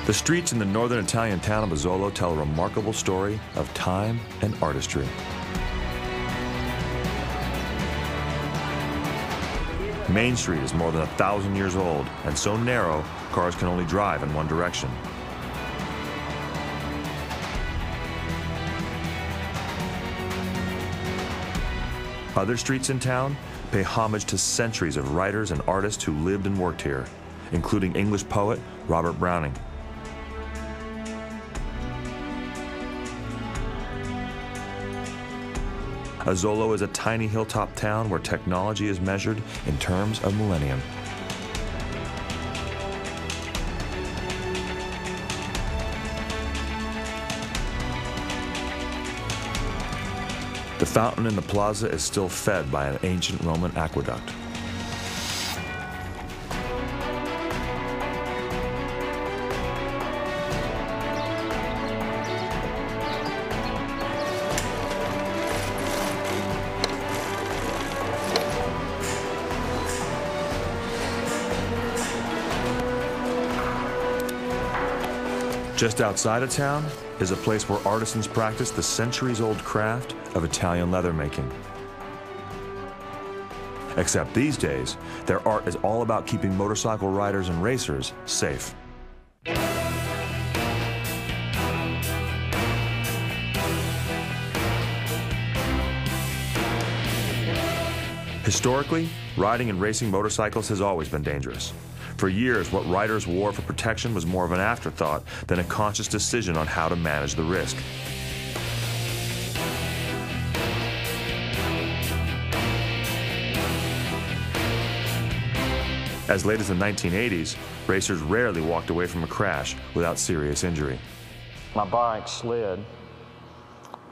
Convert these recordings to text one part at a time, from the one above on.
The streets in the northern Italian town of Asolo tell a remarkable story of time and artistry. Main Street is more than 1,000 years old and so narrow, cars can only drive in one direction. Other streets in town pay homage to centuries of writers and artists who lived and worked here, including English poet Robert Browning. Asolo is a tiny hilltop town where technology is measured in terms of millennium. The fountain in the plaza is still fed by an ancient Roman aqueduct. Just outside of town is a place where artisans practice the centuries-old craft of Italian leather making. Except these days, their art is all about keeping motorcycle riders and racers safe. Historically, riding and racing motorcycles has always been dangerous. For years, what riders wore for protection was more of an afterthought than a conscious decision on how to manage the risk. As late as the 1980s, racers rarely walked away from a crash without serious injury. My bike slid.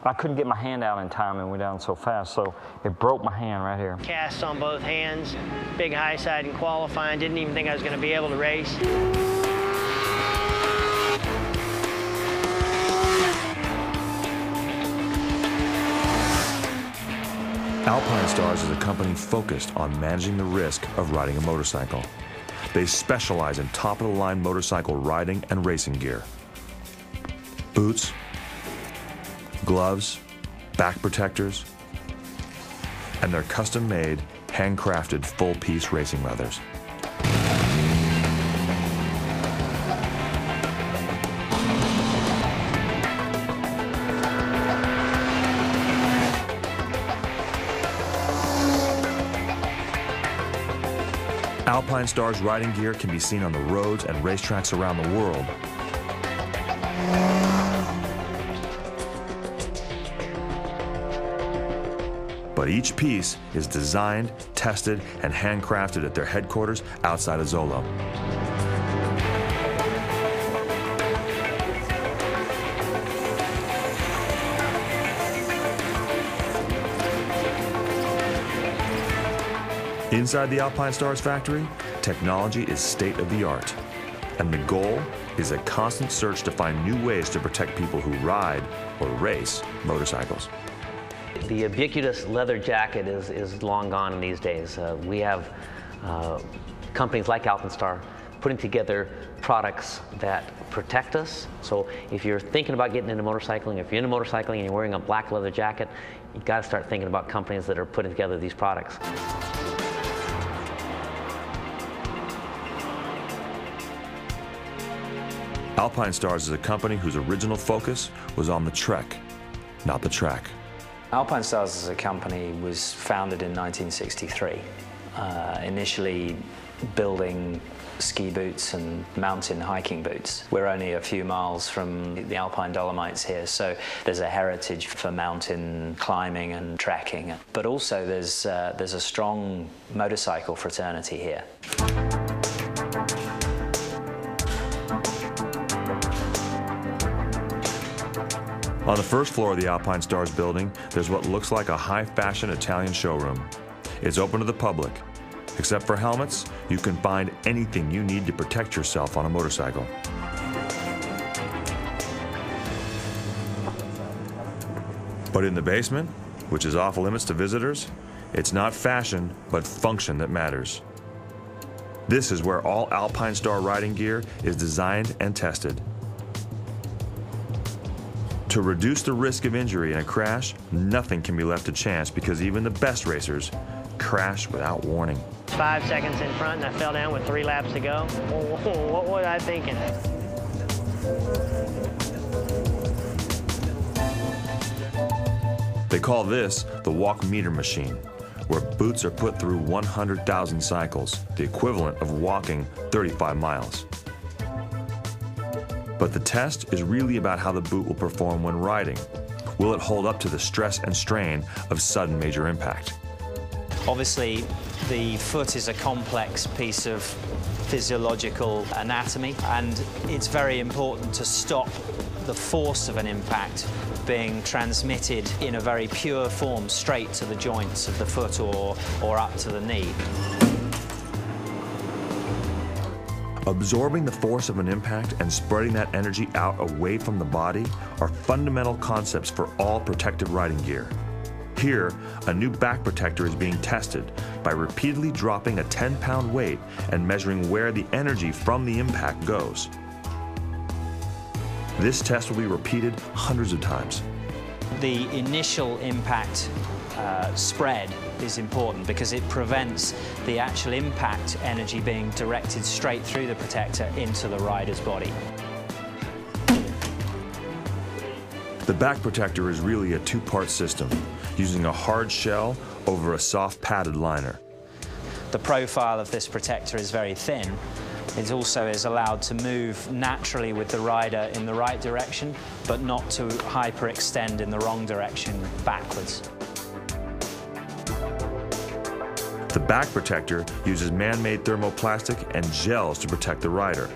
I couldn't get my hand out in time and went down so fast, so it broke my hand right here. Casts on both hands, big high side in qualifying, didn't even think I was going to be able to race. Alpinestars is a company focused on managing the risk of riding a motorcycle. They specialize in top-of-the-line motorcycle riding and racing gear. Boots, gloves, back protectors, and their custom-made, handcrafted full-piece racing leathers. Alpinestars riding gear can be seen on the roads and racetracks around the world. But each piece is designed, tested, and handcrafted at their headquarters outside of Asolo. Inside the Alpinestars factory, technology is state-of-the-art, and the goal is a constant search to find new ways to protect people who ride or race motorcycles. The ubiquitous leather jacket is long gone in these days. We have companies like Alpinestars putting together products that protect us. So if you're thinking about getting into motorcycling, if you're into motorcycling and you're wearing a black leather jacket, you've got to start thinking about companies that are putting together these products. Alpinestars is a company whose original focus was on the trek, not the track. Alpinestars as a company was founded in 1963, initially building ski boots and mountain hiking boots. We're only a few miles from the Alpine Dolomites here, so there's a heritage for mountain climbing and trekking. But also there's a strong motorcycle fraternity here. On the first floor of the Alpinestars building, there's what looks like a high-fashion Italian showroom. It's open to the public. Except for helmets, you can find anything you need to protect yourself on a motorcycle. But in the basement, which is off limits to visitors, it's not fashion, but function that matters. This is where all Alpinestars riding gear is designed and tested. To reduce the risk of injury in a crash, nothing can be left to chance because even the best racers crash without warning. 5 seconds in front and I fell down with 3 laps to go. What was I thinking? They call this the walk meter machine, where boots are put through 100,000 cycles, the equivalent of walking 35 miles. But the test is really about how the boot will perform when riding. Will it hold up to the stress and strain of sudden major impact? Obviously, the foot is a complex piece of physiological anatomy, and it's very important to stop the force of an impact being transmitted in a very pure form straight to the joints of the foot or up to the knee. Absorbing the force of an impact and spreading that energy out away from the body are fundamental concepts for all protective riding gear. Here, a new back protector is being tested by repeatedly dropping a 10-pound weight and measuring where the energy from the impact goes. This test will be repeated hundreds of times. The initial impact spread is important because it prevents the actual impact energy being directed straight through the protector into the rider's body. The back protector is really a two-part system, using a hard shell over a soft padded liner. The profile of this protector is very thin. It also is allowed to move naturally with the rider in the right direction, but not to hyperextend in the wrong direction backwards. The back protector uses man-made thermoplastic and gels to protect the rider.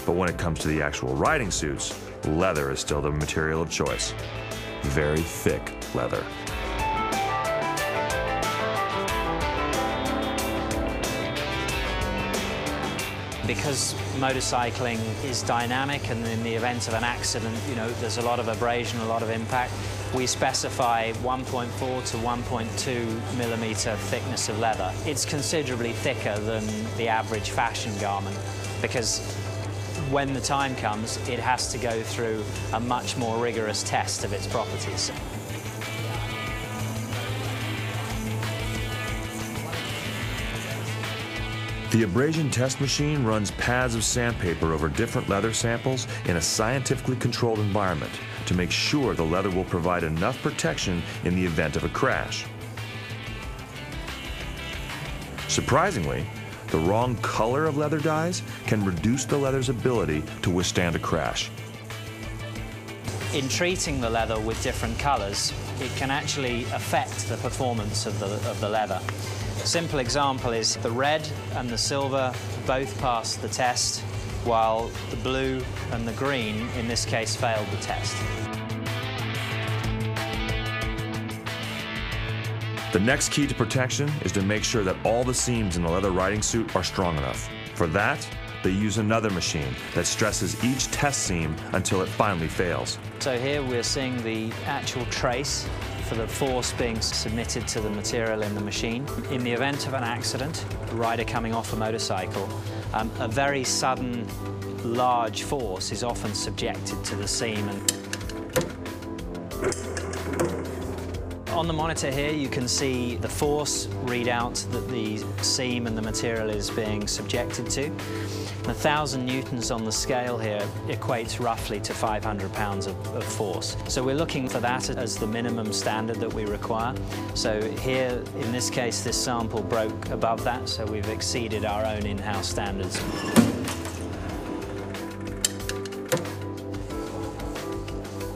But when it comes to the actual riding suits, leather is still the material of choice. Very thick leather. Because motorcycling is dynamic, and in the event of an accident, there's a lot of abrasion, a lot of impact, we specify 1.4 to 1.2 millimeter thickness of leather. It's considerably thicker than the average fashion garment because when the time comes, it has to go through a much more rigorous test of its properties. The abrasion test machine runs pads of sandpaper over different leather samples in a scientifically controlled environment to make sure the leather will provide enough protection in the event of a crash. Surprisingly, the wrong color of leather dyes can reduce the leather's ability to withstand a crash. In treating the leather with different colors, it can actually affect the performance of the leather. A simple example is the red and the silver both passed the test, while the blue and the green, in this case, failed the test. The next key to protection is to make sure that all the seams in the leather riding suit are strong enough. For that, they use another machine that stresses each test seam until it finally fails. So here we're seeing the actual trace for the force being submitted to the material in the machine. In the event of an accident, a rider coming off a motorcycle, a very sudden, large force is often subjected to the seam. On the monitor here, you can see the force readout that the seam and the material is being subjected to. 1,000 newtons on the scale here equates roughly to 500 pounds of force. So we're looking for that as the minimum standard that we require. So here, in this case, this sample broke above that, so we've exceeded our own in-house standards.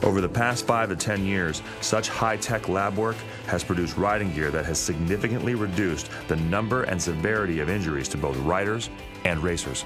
Over the past 5 to 10 years, such high-tech lab work has produced riding gear that has significantly reduced the number and severity of injuries to both riders and racers.